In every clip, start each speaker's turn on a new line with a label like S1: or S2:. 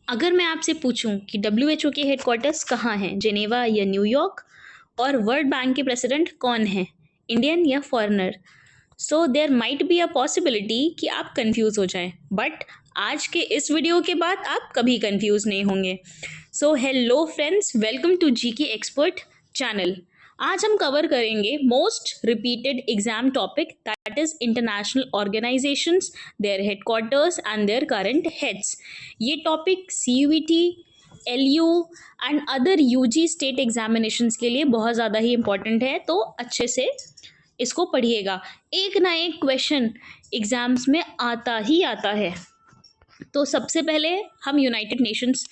S1: अगर मैं आपसे पूछूं कि डब्ल्यूएचओ के हेडक्वार्टर्स कहाँ हैं, जिनेवा या न्यूयॉर्क, और वर्ल्ड बैंक के प्रेसिडेंट कौन हैं, इंडियन या foreigner, so there might be a possibility कि आप कंफ्यूज हो जाएं। बट आज के इस वीडियो के बाद आप कभी कंफ्यूज नहीं होंगे। So hello friends, welcome to GK expert channel. आज हम कवर करेंगे most repeated exam topic, that is international organisations, their headquarters and their current heads. ये topic CUET, LU and other UG state examinations के लिए बहुत ज़्यादा ही important है, तो अच्छे से इसको पढ़िएगा। एक ना एक क्वेश्चन एग्जाम्स में आता ही आता है। तो सबसे पहले हम यूनाइटेड नेशंस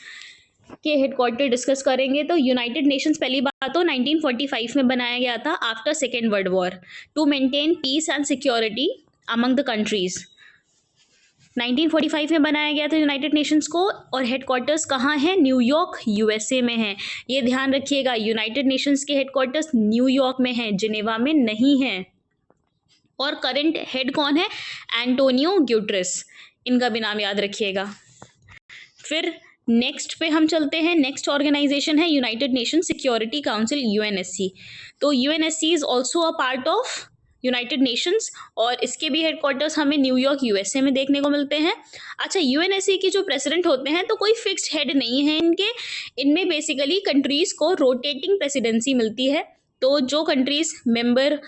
S1: के हेडक्वार्टर डिस्कस करेंगे। तो यूनाइटेड नेशंस पहली बात तो 1945 में बनाया गया था, after second world war, to maintain peace and security among the countries. 1945 में बनाया गया था यूनाइटेड नेशंस को, और हेडक्वार्टर्स कहाँ है? न्यूयॉर्क, यूएसए में है। ये ध्यान रखिएगा, यूनाइटेड नेशंस के हेडक्वार्टर्स न्यूयॉर्क में है, जिनेवा में नहीं है। और करंट हेड कौन है? एंटोनियो ग्यूटेरेस, इनका भी नाम याद रखिएगा। फिर नेक्स्ट पे हम चलते हैं। नेक्स्ट ऑर्गेनाइजेशन है United Nation Security Council, UNSC. तो UNSC is also a part of United Nations, और इसके भी हेडक्वार्टर्स हमें न्यूयॉर्क, यूएसए में देखने को मिलते हैं। अच्छा, यूएनएससी की जो प्रेसिडेंट होते हैं, तो कोई फिक्स्ड हेड नहीं है इनके। इनमें बेसिकली कंट्रीज को रोटेटिंग प्रेसिडेंसी मिलती है। तो जो कंट्रीज मेंबर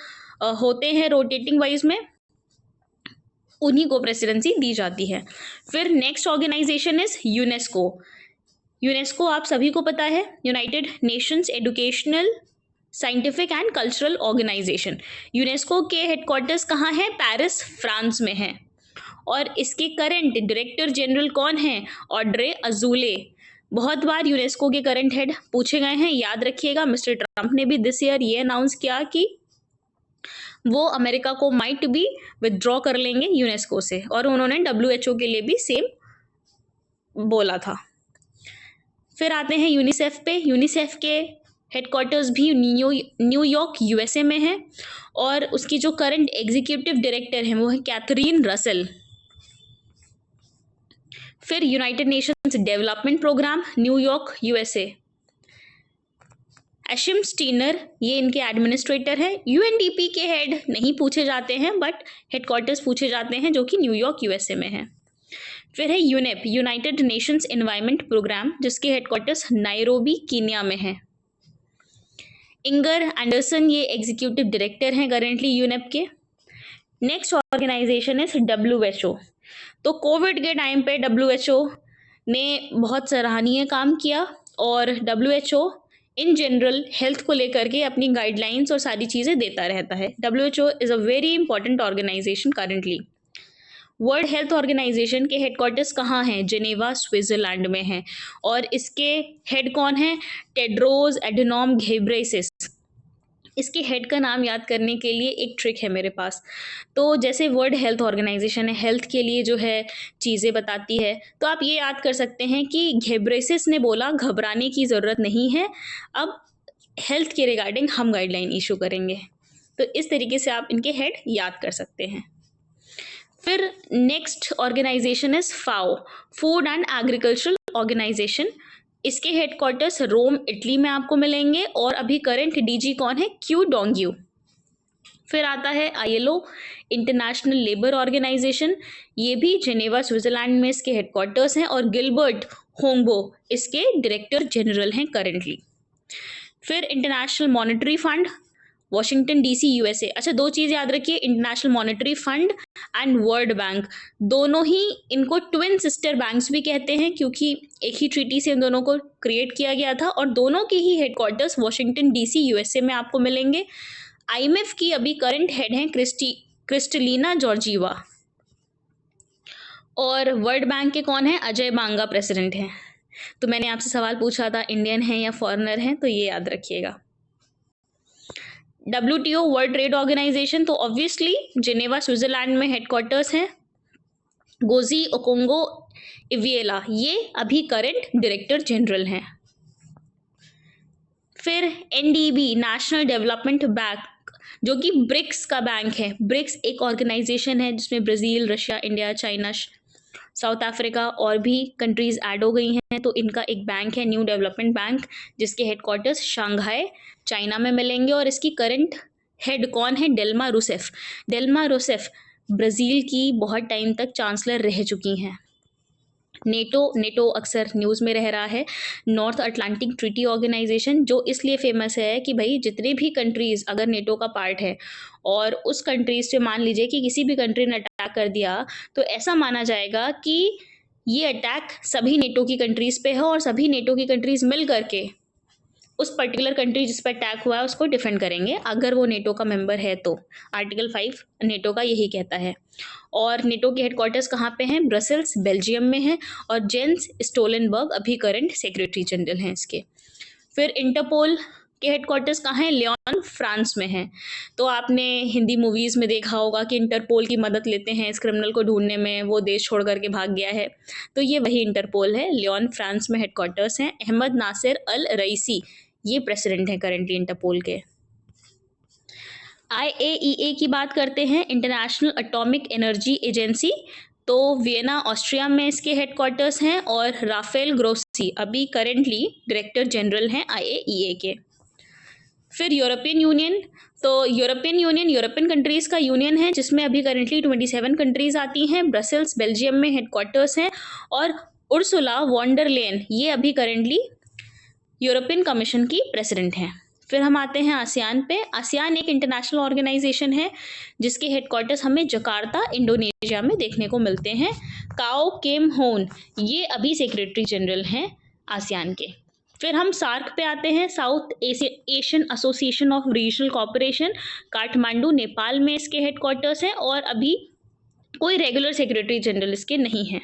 S1: होते हैं रोटेटिंग वाइज में, उन्हीं को प्रेसिडेंसी दी जाती है। फिर next organisation is UNESCO. UNESCO आप सभी को पता है, United Nations educational, scientific and cultural organisation. UNESCO के हेडक्वार्टर्स कहाँ हैं? पेरिस, फ्रांस में है। और इसके करंट डायरेक्टर जनरल कौन है? ऑड्रे अजूले। बहुत बार यूनेस्को के करंट हेड पूछे गए हैं, याद रखिएगा। मिस्टर ट्रंप ने भी दिस ईयर ये अनाउंस किया कि वो अमेरिका को माइट भी विदड्रॉ कर लेंगे यूनेस्को से, और उन्होंने डब्ल्यूएचओ के लिए भी सेम बोला था। फिर आते हैं यूनिसेफ पे। यूनिसेफ के हेडक्वार्टर्स भी न्यूयॉर्क, यूएसए में है, और उसकी जो करंट एग्जीक्यूटिव डायरेक्टर है वो है कैथरीन रसेल। फिर United Nations Development Programme, New York, USA, Achim Steiner, ये इनके एडमिनिस्ट्रेटर है। यूएनडीपी के हेड नहीं पूछे जाते हैं, बट हेडक्वार्टर्स पूछे जाते हैं, जो कि न्यूयॉर्क, यूएसए में है। फिर है UNEP, United Nations environment programme, जिसके हेडक्वार्टर्स नायरोबी, कीनिया में है। इंगर एंडरसन, ये एग्जीक्यूटिव डायरेक्टर हैं करेंटली यूनेप के। नेक्स्ट ऑर्गेनाइजेशन है डब्ल्यूएचओ। तो कोविड के टाइम पे डब्ल्यूएचओ ने बहुत सराहनीय काम किया, और डब्ल्यूएचओ इन जनरल हेल्थ को लेकर के अपनी गाइडलाइंस और सारी चीज़ें देता रहता है। WHO is a very important organisation currently. World health organisation के हेडक्वार्टर्स कहाँ हैं? जिनेवा, स्विट्जरलैंड में है। और इसके हेड कौन है? Tedros Adhanom Ghebreyesus. इसके हेड का नाम याद करने के लिए एक ट्रिक है मेरे पास। तो जैसे वर्ल्ड हेल्थ ऑर्गेनाइजेशन है, हेल्थ के लिए जो है चीज़ें बताती है, तो आप ये याद कर सकते हैं कि घेब्रेयेसस ने बोला घबराने की ज़रूरत नहीं है, अब हेल्थ के रिगार्डिंग हम गाइडलाइन इशू करेंगे। तो इस तरीके से आप इनके हेड याद कर सकते हैं। फिर next organisation is FAO, food and agricultural organisation. इसके हेडक्वार्टर्स रोम, इटली में आपको मिलेंगे, और अभी करंट डीजी कौन है? Qu Dongyu. फिर आता है आईएलओ, इंटरनेशनल लेबर ऑर्गेनाइजेशन। ये भी जिनेवा, स्विट्जरलैंड में इसके हेडक्वार्टर्स हैं, और गिलबर्ट होंगबो इसके डायरेक्टर जनरल हैं करेंटली। फिर international monetary fund, Washington DC, USA. अच्छा, दो चीज़ याद रखिए, international monetary fund and world bank, दोनों ही इनको ट्विन सिस्टर बैंक्स भी कहते हैं, क्योंकि एक ही ट्रीटी से इन दोनों को क्रिएट किया गया था, और दोनों के ही हेडक्वार्टर्स वॉशिंगटन डीसी, यूएसए में आपको मिलेंगे। आईएमएफ की अभी करंट हेड हैं क्रिस्टलिना जॉर्जीवा, और वर्ल्ड बैंक के कौन है? अजय बांगा प्रेसिडेंट हैं। तो मैंने आपसे सवाल पूछा था इंडियन हैं या फॉरेनर हैं, तो ये याद रखिएगा। WTO, वर्ल्ड ट्रेड ऑर्गेनाइजेशन, तो ऑब्वियसली जिनेवा, स्विट्जरलैंड में हेडक्वार्टर्स हैं। गोजी ओकोंगो इविएला, ये अभी करंट डायरेक्टर जनरल हैं। फिर एनडीबी, नेशनल डेवलपमेंट बैंक, जो कि ब्रिक्स का बैंक है। ब्रिक्स एक ऑर्गेनाइजेशन है जिसमें Brazil, Russia, India, China south Africa और भी कंट्रीज़ ऐड हो गई हैं। तो इनका एक बैंक है न्यू डेवलपमेंट बैंक, जिसके हेडक्वार्टर्स शंघाई चाइना में मिलेंगे। और इसकी करंट हेड कौन है? Dilma Rousseff. Dilma Rousseff Brazil की बहुत टाइम तक चांसलर रह चुकी हैं। नेटो अक्सर न्यूज़ में रह रहा है। नॉर्थ अटलांटिक ट्रीटी ऑर्गेनाइजेशन, जो इसलिए फेमस है कि भाई जितने भी कंट्रीज़ अगर नेटो का पार्ट है और उस कंट्रीज़ से मान लीजिए कि किसी भी कंट्री ने अटैक कर दिया, तो ऐसा माना जाएगा कि ये अटैक सभी नेटो की कंट्रीज़ पे है और सभी नेटो की कंट्रीज़ मिल करके उस पर्टिकुलर कंट्री जिस पर अटैक हुआ है उसको डिफेंड करेंगे, अगर वो नेटो का मेंबर है तो। आर्टिकल 5 नेटो का यही कहता है। और नेटो के हेडक्वार्टर्स कहाँ पे हैं? ब्रसेल्स बेल्जियम में है। और जेंस स्टोलनबर्ग अभी करंट सेक्रेटरी जनरल हैं इसके। फिर इंटरपोल के हेडक्वार्टर्स कहाँ हैं? लियोन फ्रांस में है। तो आपने हिंदी मूवीज़ में देखा होगा कि इंटरपोल की मदद लेते हैं इस क्रिमिनल को ढूंढने में, वो देश छोड़ करके भाग गया है। तो ये वही इंटरपोल है। लियोन फ्रांस में हेडक्वार्टर्स हैं। अहमद नासिर अल रईसी ये प्रेसिडेंट हैं करेंटली इंटरपोल के। IAEA की बात करते हैं, इंटरनेशनल एटॉमिक एनर्जी एजेंसी। तो वियना ऑस्ट्रिया में इसके हेडक्वार्टर्स हैं। और राफेल ग्रोसी अभी करेंटली डायरेक्टर जनरल हैं IAEA के। फिर यूरोपियन यूनियन। तो यूरोपियन यूनियन यूरोपियन कंट्रीज़ का यूनियन है, जिसमें अभी करेंटली 27 कंट्रीज़ आती हैं। ब्रसेल्स बेल्जियम में हेडक्वार्टर्स हैं। और उर्सुला वॉन्डर लेयन ये अभी करेंटली यूरोपियन कमीशन की प्रेसिडेंट हैं। फिर हम आते हैं आसियान पे। आसियान एक इंटरनेशनल ऑर्गेनाइजेशन है जिसके हेडक्वार्टर्स हमें जकार्ता इंडोनेशिया में देखने को मिलते हैं। काओ केम होन ये अभी सेक्रेटरी जनरल हैं आसियान के। फिर हम सार्क पे आते हैं, south Asian association of regional cooperation. Kathmandu Nepal में इसके हेडक्वार्टर्स हैं और अभी कोई रेगुलर सेक्रेटरी जनरल इसके नहीं है।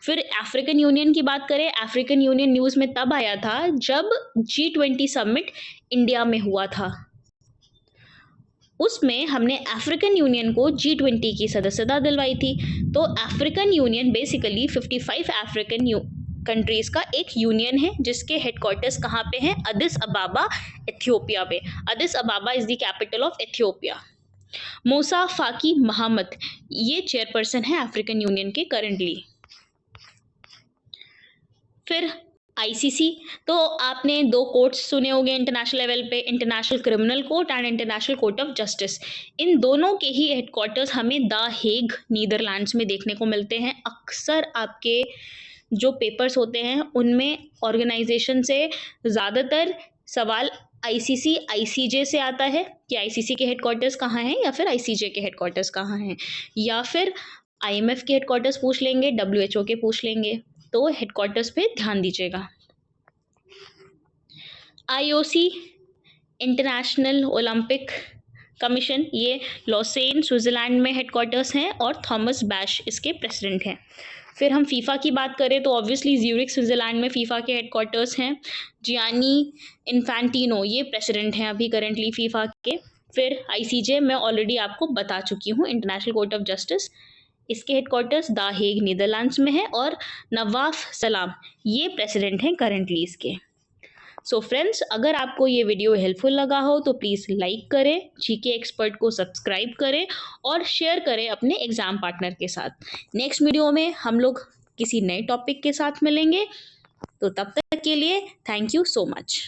S1: फिर अफ्रीकन यूनियन की बात करें, अफ्रीकन यूनियन न्यूज़ में तब आया था जब G20 समिट इंडिया में हुआ था। उसमें हमने अफ्रीकन यूनियन को G20 की सदस्यता दिलवाई थी। तो African Union basically 55 African countries का एक यूनियन है, जिसके हेडक्वार्टर्स कहाँ पे हैं? अदिस अबाबा इथियोपिया पे। Addis Ababa is the capital of Ethiopia. Moussa Faki Mohammed ये चेयरपर्सन है अफ्रीकन यूनियन के करंटली। फिर ICC, तो आपने दो कोर्ट्स सुने होंगे इंटरनेशनल लेवल पे, international criminal court and international court of justice. इन दोनों के ही हेडक्वार्टर्स हमें द हेग नीदरलैंड्स में देखने को मिलते हैं। अक्सर आपके जो पेपर्स होते हैं उनमें ऑर्गेनाइजेशन से ज़्यादातर सवाल ICC ICJ से आता है कि ICC के हेडक्वार्टर्स कहाँ हैं या फिर ICJ के हेडक्वार्टर्स कहाँ हैं, या फिर IMF के हेडक्वार्टर्स पूछ लेंगे, WHO के पूछ लेंगे। तो हेडक्वार्टर्स पे ध्यान दीजिएगा। IOC इंटरनेशनल ओलंपिक कमीशन ये लॉसेन स्विट्ज़रलैंड में हेडक्वार्टर्स हैं और थॉमस बैश इसके प्रेसिडेंट हैं। फिर हम फीफा की बात करें तो ऑब्वियसली ज्यूरिख स्विट्ज़रलैंड में फीफा के हेडक्वार्टर्स हैं। जियानी इन्फेंटिनो ये प्रेसिडेंट हैं अभी करेंटली फीफा के। फिर ICJ मैं ऑलरेडी आपको बता चुकी हूँ, इंटरनेशनल कोर्ट ऑफ जस्टिस इसके हेडक्वार्टर्स द हेग नीदरलैंड्स में है। और नवाफ सलाम ये प्रेसिडेंट हैं करेंटली इसके। सो फ्रेंड्स, अगर आपको ये वीडियो हेल्पफुल लगा हो तो प्लीज़ लाइक करें, GK एक्सपर्ट को सब्सक्राइब करें और शेयर करें अपने एग्ज़ाम पार्टनर के साथ। नेक्स्ट वीडियो में हम लोग किसी नए टॉपिक के साथ मिलेंगे, तो तब तक के लिए थैंक यू सो मच।